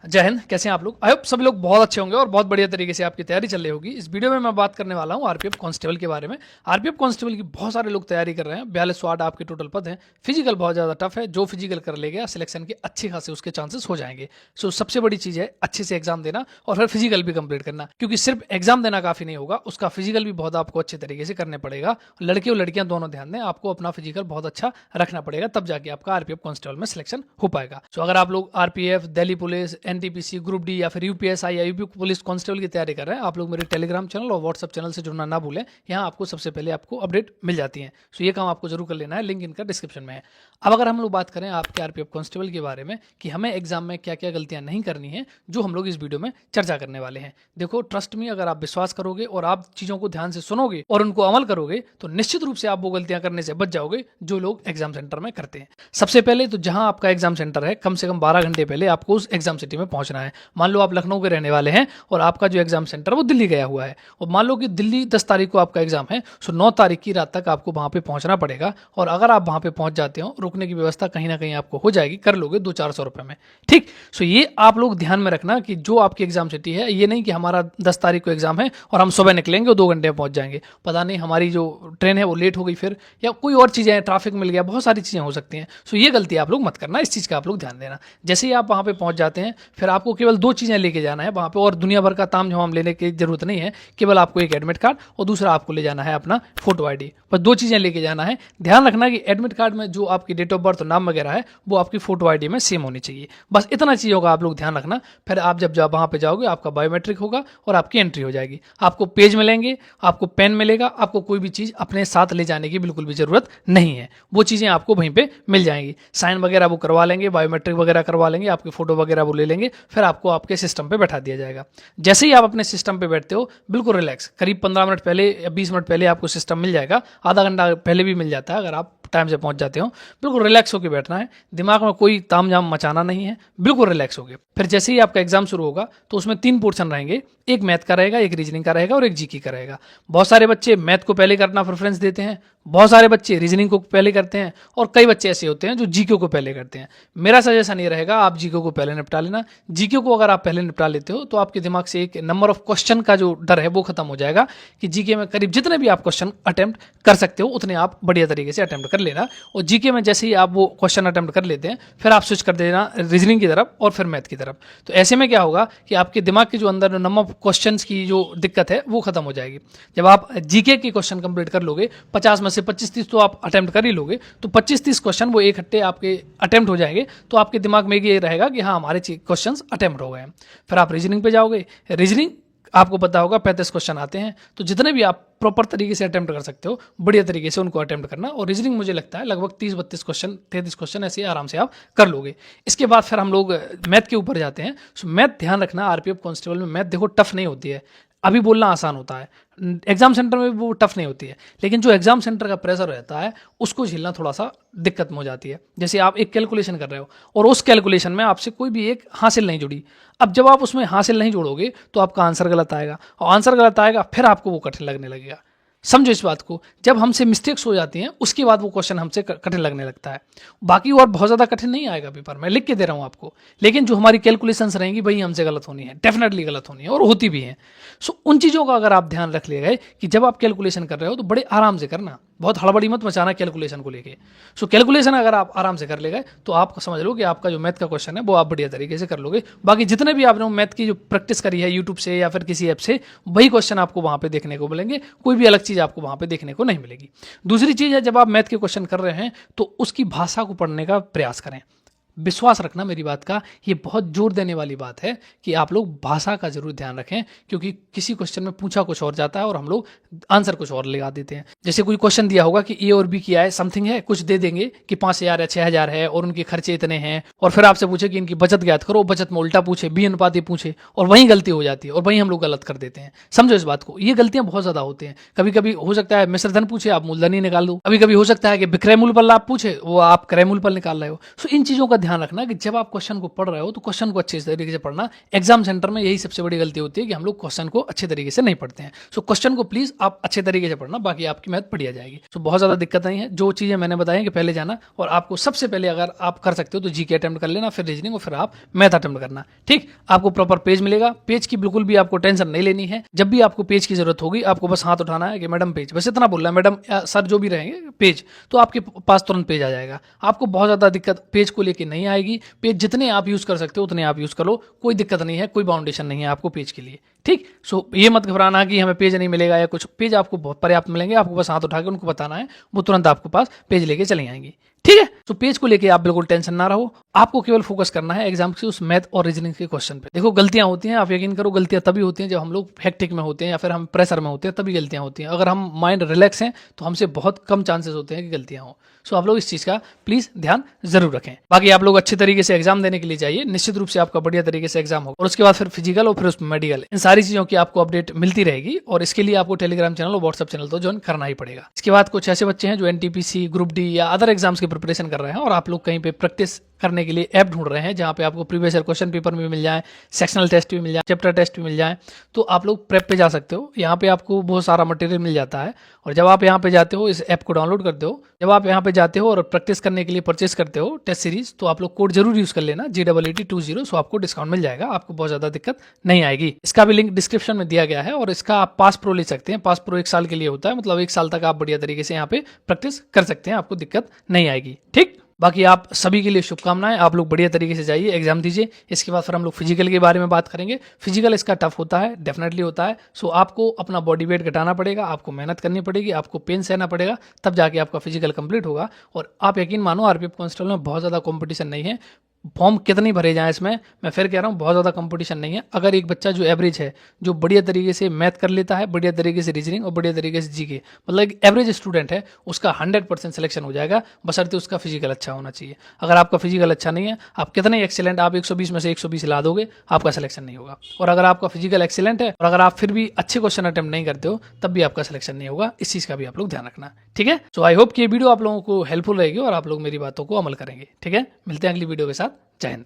जय हिंद। कैसे हैं आप लोग? आई होप सभी लोग बहुत अच्छे होंगे और बहुत बढ़िया तरीके से आपकी तैयारी चल रही होगी। इस वीडियो में मैं बात करने वाला हूं आरपीएफ कांस्टेबल के बारे में। आरपीएफ कांस्टेबल की बहुत सारे लोग तैयारी कर रहे हैं। 4208 आपके टोटल पद हैं। फिजिकल बहुत ज़्यादा टफ है। जो फिजिकल कर लेगा सिलेक्शन के अच्छे खासे उसके चांसेस हो जाएंगे। सो सबसे बड़ी चीज़ है अच्छे से एग्जाम देना और फिर फिजिकल भी कंप्लीट करना, क्योंकि सिर्फ एग्जाम देना काफ़ी नहीं होगा, उसका फिजिकल भी बहुत आपको अच्छे तरीके से करने पड़ेगा। लड़के और लड़कियां दोनों ध्यान दें, आपको अपना फिजिकल बहुत अच्छा रखना पड़ेगा, तब जाके आपका आरपीएफ कांस्टेबल में सिलेक्शन हो पाएगा। सो अगर आप लोग RPF, Delhi police, NTPC, group D या फिर यूपीएसआई या यूपी पुलिस कांस्टेबल की तैयारी कर रहे हैं, आप लोग मेरे टेलीग्राम चैनल और व्हाट्सएप चैनल से जुड़ना ना भूलें। यहाँ आपको सबसे पहले आपको अपडेट मिल जाती है। सो ये काम आपको जरूर कर लेना है, लिंक इनका डिस्क्रिप्शन में है। अब अगर हम लोग बात करें आपके आरपीएफ कांस्टेबल के बारे में कि हमें एग्जाम में क्या क्या गलतियां नहीं करनी है, जो हम लोग इस वीडियो में चर्चा करने वाले हैं। देखो, ट्रस्ट मी, अगर आप विश्वास करोगे और आप चीजों को ध्यान से सुनोगे और उनको अमल करोगे तो निश्चित रूप से आप वो गलतियां करने से बच जाओगे जो लोग एग्जाम सेंटर में करते हैं। सबसे पहले तो जहां आपका एग्जाम सेंटर है, कम से कम 12 घंटे पहले आपको उस एग्जाम सिटी में पहुंचना है। मान लो आप लखनऊ के रहने वाले हैं और आपका जो एग्जाम सेंटर है वो दिल्ली गया हुआ है, और मान लो कि दिल्ली 10 तारीख को आपका एग्जाम है, सो 9 तारीख की रात तक आपको वहां पे पहुंचना पड़ेगा। और अगर आप वहां पे पहुंच जाते हो, रुकने की व्यवस्था कहीं ना कहीं आपको हो जाएगी, कर लोगे 200-400 रुपए में, ठीक। सो ये आप लोग ध्यान में रखना कि जो आपकी एग्जाम सिटी है, ये नहीं कि हमारा 10 तारीख को एग्जाम है और हम सुबह निकलेंगे और 2 घंटे में पहुंच जाएंगे, पता नहीं हमारी जो ट्रेन है वो लेट हो गई फिर, या कोई और चीजें हैं, ट्रैफिक मिल गया, बहुत सारी चीजें हो सकती हैं। सो ये गलती आप लोग मत करना, इस चीज का आप लोग ध्यान देना। जैसे ही आप वहां पे पहुंच जाते हैं, फिर आपको केवल 2 चीजें लेके जाना है वहां पे, और दुनिया भर का ताम झाम लेने की जरूरत नहीं है। केवल आपको एक एडमिट कार्ड और दूसरा आपको ले जाना है अपना फोटो आईडी, बस 2 चीजें लेके जाना है। ध्यान रखना कि एडमिट कार्ड में जो आपकी डेट ऑफ बर्थ, नाम वगैरह है, वो आपकी फोटो आईडी में सेम होनी चाहिए। बस इतना चीजों का आप लोग ध्यान रखना। फिर आप जब वहां पे जाओगे, आपका बायोमेट्रिक होगा और आपकी एंट्री हो जाएगी। आपको पेज मिलेंगे, आपको पेन मिलेगा, आपको कोई भी चीज अपने साथ ले जाने की बिल्कुल भी जरूरत नहीं है। वो चीजें आपको वहीं पे मिल जाएंगी। साइन वगैरह वो करवा लेंगे, बायोमेट्रिक वगैरह करवा लेंगे, आपकी फोटो वगैरह वो ले लेंगे, फिर आपको आपके सिस्टम पे बैठा दिया जाएगा। जैसे ही आप अपने सिस्टम पे बैठते हो, बिल्कुल रिलैक्स, करीब 15 मिनट पहले या 20 मिनट पहले आपको सिस्टम मिल जाएगा, आधा घंटा पहले भी मिल जाता है अगर आप टाइम से पहुंच जाते हो। बिल्कुल रिलैक्स होकर बैठना है, दिमाग में कोई तामझाम मचाना नहीं है, बिल्कुल रिलैक्स होके। फिर जैसे ही आपका एग्जाम शुरू होगा तो उसमें 3 पोर्शन रहेंगे, एक मैथ का रहेगा, एक रीजनिंग का रहेगा और एक जीके का रहेगा। बहुत सारे बच्चे मैथ को पहले करना प्रेफरेंस देते हैं, बहुत सारे बच्चे रीजनिंग को पहले करते हैं, और कई बच्चे ऐसे होते हैं जो जीके को पहले करते हैं। मेरा सजेशन ये रहेगा, आप जीके को पहले निपटा लेना। जीके को अगर आप पहले निपटा लेते हो तो आपके दिमाग से एक नंबर ऑफ क्वेश्चन का जो डर है वो खत्म हो जाएगा, कि जीके में करीब जितने भी आप क्वेश्चन अटेम्प्ट कर सकते हो उतने आप बढ़िया तरीके से अटेम्प्ट कर लेना। और जीके में जैसे ही आप वो क्वेश्चन अटेम्प्ट कर लेते हैं, फिर आप स्विच कर देना रीजनिंग की तरफ और फिर मैथ की तरफ। तो ऐसे में क्या होगा कि आपके दिमाग के जो अंदर नंबर ऑफ क्वेश्चंस की जो दिक्कत है वो खत्म हो जाएगी। जब आप जीके के क्वेश्चन कंप्लीट कर लोगे, 50 में से 25-30 तो आप अटेम्प्ट कर ही लोगे, तो 25-30 क्वेश्चन वो इकट्ठे आपके अटेम्प्ट हो जाएंगे, तो आपके दिमाग में ये रहेगा कि हाँ, हमारे क्वेश्चन अटेम्प्ट हो गए हैं। फिर आप रीजनिंग पे जाओगे। रीजनिंग आपको पता होगा 35 क्वेश्चन आते हैं, तो जितने भी आप प्रॉपर तरीके से अटेम्प्ट कर सकते हो, बढ़िया तरीके से उनको अटेम्प्ट करना। और रीजनिंग मुझे लगता है लगभग 30-32 क्वेश्चन, 33 क्वेश्चन ऐसे आराम से आप कर लोगे। इसके बाद फिर हम लोग मैथ के ऊपर जाते हैं। सो मैथ ध्यान रखना, आरपीएफ कांस्टेबल में मैथ देखो टफ नहीं होती है। अभी बोलना आसान होता है, एग्जाम सेंटर में वो टफ नहीं होती है, लेकिन जो एग्जाम सेंटर का प्रेशर रहता है उसको झेलना थोड़ा सा दिक्कत में हो जाती है। जैसे आप एक कैलकुलेशन कर रहे हो और उस कैलकुलेशन में आपसे कोई भी एक हासिल नहीं जुड़ी, अब जब आप उसमें हासिल नहीं जोड़ोगे तो आपका आंसर गलत आएगा, और आंसर गलत आएगा फिर आपको वो कठिन लगने लगेगा। समझो इस बात को, जब हमसे मिस्टेक्स हो जाती हैं उसके बाद वो क्वेश्चन हमसे कठिन लगने लगता है। बाकी और बहुत ज़्यादा कठिन नहीं आएगा पेपर, मैं लिख के दे रहा हूँ आपको, लेकिन जो हमारी कैलकुलेशंस रहेंगी वही हमसे गलत होनी है, डेफिनेटली गलत होनी है और होती भी है। सो उन चीज़ों का अगर आप ध्यान रख ले गए कि जब आप कैलकुलेशन कर रहे हो तो बड़े आराम से करना, बहुत हड़बड़ी मत मचाना कैलकुलेशन को लेके। सो कैलकुलेशन अगर आप आराम से कर ले गए तो आप समझ लो कि आपका जो मैथ का क्वेश्चन है वो आप बढ़िया तरीके से कर लोगे। बाकी जितने भी आपने मैथ की जो प्रैक्टिस करी है यूट्यूब से या फिर किसी ऐप से, वही क्वेश्चन आपको वहाँ पे देखने को मिलेंगे, कोई भी अलग चीज़ आपको वहाँ पे देखने को नहीं मिलेगी। दूसरी चीज़ है, जब आप मैथ के क्वेश्चन कर रहे हैं तो उसकी भाषा को पढ़ने का प्रयास करें। विश्वास रखना मेरी बात का, ये बहुत जोर देने वाली बात है कि आप लोग भाषा का जरूर ध्यान रखें, क्योंकि किसी क्वेश्चन में पूछा कुछ और जाता है और हम लोग आंसर कुछ और लगा देते हैं। जैसे कोई क्वेश्चन दिया होगा कि ए और बी किया है, समथिंग है, कुछ दे देंगे कि 5,000 या 6,000 है और उनके खर्चे इतने हैं, और फिर आपसे पूछे कि इनकी बचत ज्ञात करो, बचत में उल्टा पूछे, बी अनुपात ए पूछे, और वहीं गलती हो जाती है और वहीं हम लोग गलत कर देते हैं। समझो इस बात को, ये गलतियां बहुत ज्यादा होती हैं। कभी कभी हो सकता है मिश्र धन पूछे, आप मूलधन ही निकाल दो। कभी कभी हो सकता है कि विक्रय मूल्य पर लाभ पूछे, वो आप क्रय मूल्य पर निकाल रहे हो। सो इन चीजों का ध्यान रखना कि जब आप क्वेश्चन को पढ़ रहे हो तो क्वेश्चन को अच्छे तरीके से पढ़ना। एग्जाम सेंटर में यही सबसे बड़ी गलती होती है कि हम लोग क्वेश्चन को अच्छे तरीके से नहीं पढ़ते हैं। सो क्वेश्चन को प्लीज आप अच्छे तरीके से पढ़ना, बाकी आपकी मैथ बढ़िया जाएगी। सो बहुत ज्यादा दिक्कत नहीं है। जो चीजें मैंने बताई कि पहले जाना, और आपको सबसे पहले अगर आप कर सकते हो तो जीके अटेम्प्ट कर लेना, फिर रीजनिंग और फिर आप मैथ अटेम्प्ट करना। ठीक, आपको प्रॉपर पेज मिलेगा। पेज की बिल्कुल भी आपको टेंशन नहीं लेनी है। जब भी आपको पेज की जरूरत होगी आपको बस हाथ उठाना है कि मैडम पेज, बस इतना बोलना है, मैडम सर जो भी रहेंगे पेज, तो आपके पास तुरंत पेज आ जाएगा। आपको बहुत ज़्यादा दिक्कत पेज को लेके नहीं आएगी। पेज जितने आप यूज़ कर सकते हो उतने आप यूज़ कर लो, कोई दिक्कत नहीं है, कोई बाउंडेशन नहीं है आपको पेज के लिए। ठीक, सो ये मत घबराना कि हमें पेज नहीं मिलेगा या कुछ, पेज आपको बहुत पर्याप्त मिलेंगे। आपको बस हाथ उठा के उनको बताना है, वो तुरंत आपके पास पेज लेके चली आएंगी। ठीक है, तो पेज को लेके आप बिल्कुल टेंशन ना रहो। आपको केवल फोकस करना है एग्जाम के उस मैथ और रीजनिंग के क्वेश्चन पे। देखो गलतियां होती हैं, आप यकीन करो, गलतियां तभी होती हैं जब हम लोग हेक्टिक में होते हैं या फिर हम प्रेशर में होते हैं, तभी गलतियां होती हैं। अगर हम माइंड रिलैक्स हैं तो हमसे बहुत कम चांसेस होते हैं कि गलतियां हो। सो आप लोग इस चीज का प्लीज ध्यान जरूर रखें। बाकी आप लोग अच्छे तरीके से एग्जाम देने के लिए जाइए, निश्चित रूप से आपका बढ़िया तरीके से एग्जाम होगा। और उसके बाद फिर फिजिकल और फिर उसमें मेडिकल, इन सारी चीजों की आपको अपडेट मिलती रहेगी। और इसके लिए आपको टेलीग्राम चैनल और व्हाट्सएप चैनल तो ज्वाइन करना ही पड़ेगा। इसके बाद कुछ ऐसे बच्चे हैं जो एनटीपीसी, ग्रुप डी या अदर एग्जाम्स की प्रिपरेशन कर रहे हैं और आप लोग कहीं पे प्रैक्टिस करने के लिए ऐप ढूंढ रहे हैं जहां पे आपको प्रीवियस ईयर क्वेश्चन पेपर भी मिल जाए, सेक्शनल टेस्ट भी मिल जाए, चैप्टर टेस्ट भी मिल जाए, तो आप लोग प्रेप पे जा सकते हो। यहाँ पे आपको बहुत सारा मटेरियल मिल जाता है। और जब आप यहाँ पे जाते हो, इस ऐप को डाउनलोड करते हो, जब आप यहाँ पे जाते हो और प्रैक्टिस करने के लिए परचेस करते हो टेस्ट सीरीज, तो आप लोग कोड जरूर यूज कर लेना GEET20, सो आपको डिस्काउंट मिल जाएगा, आपको बहुत ज्यादा दिक्कत नहीं आएगी। इसका भी लिंक डिस्क्रिप्शन में दिया गया है। और इसका आप पास प्रो ले सकते हैं। पास प्रो 1 साल के लिए होता है, मतलब 1 साल तक आप बढ़िया तरीके से यहाँ पे प्रैक्टिस कर सकते हैं, आपको दिक्कत नहीं आएगी। ठीक, बाकी आप सभी के लिए शुभकामनाएं। आप लोग बढ़िया तरीके से जाइए, एग्जाम दीजिए। इसके बाद फिर हम लोग फिजिकल के बारे में बात करेंगे। फिजिकल इसका टफ होता है, डेफिनेटली होता है। सो आपको अपना बॉडी वेट घटाना पड़ेगा, आपको मेहनत करनी पड़ेगी, आपको पेन सहना पड़ेगा, तब जाके आपका फिजिकल कंप्लीट होगा। और आप यकीन मानो, आरपीएफ कांस्टेबल में बहुत ज़्यादा कॉम्पिटिशन नहीं है। फॉर्म कितनी भरे जाएं इसमें, मैं फिर कह रहा हूँ, बहुत ज़्यादा कंपटीशन नहीं है। अगर एक बच्चा जो एवरेज है, जो बढ़िया तरीके से मैथ कर लेता है, बढ़िया तरीके से रीजनिंग और बढ़िया तरीके से जीके, मतलब एक एवरेज स्टूडेंट है, उसका 100% सिलेक्शन हो जाएगा, बशर्ते उसका फिजिकल अच्छा होना चाहिए। अगर आपका फिजिकल अच्छा नहीं है, आप कितने एक्सीलेंट, आप 120 में से 120 ला दोगे, आपका सिलेक्शन नहीं होगा। और अगर आपका फिजिकल एक्सीलेंट है और अगर आप फिर भी अच्छे क्वेश्चन अटेम्प्ट नहीं करते हो, तब भी आपका सिलेक्शन नहीं होगा। इस चीज़ का भी आप लोग ध्यान रखना। ठीक है, सो आई होप कि ये वीडियो आप लोगों को हेल्पफुल रहेगी और आप लोग मेरी बातों को अमल करेंगे। ठीक है, मिलते हैं अगली वीडियो के साथ। जय हिंद।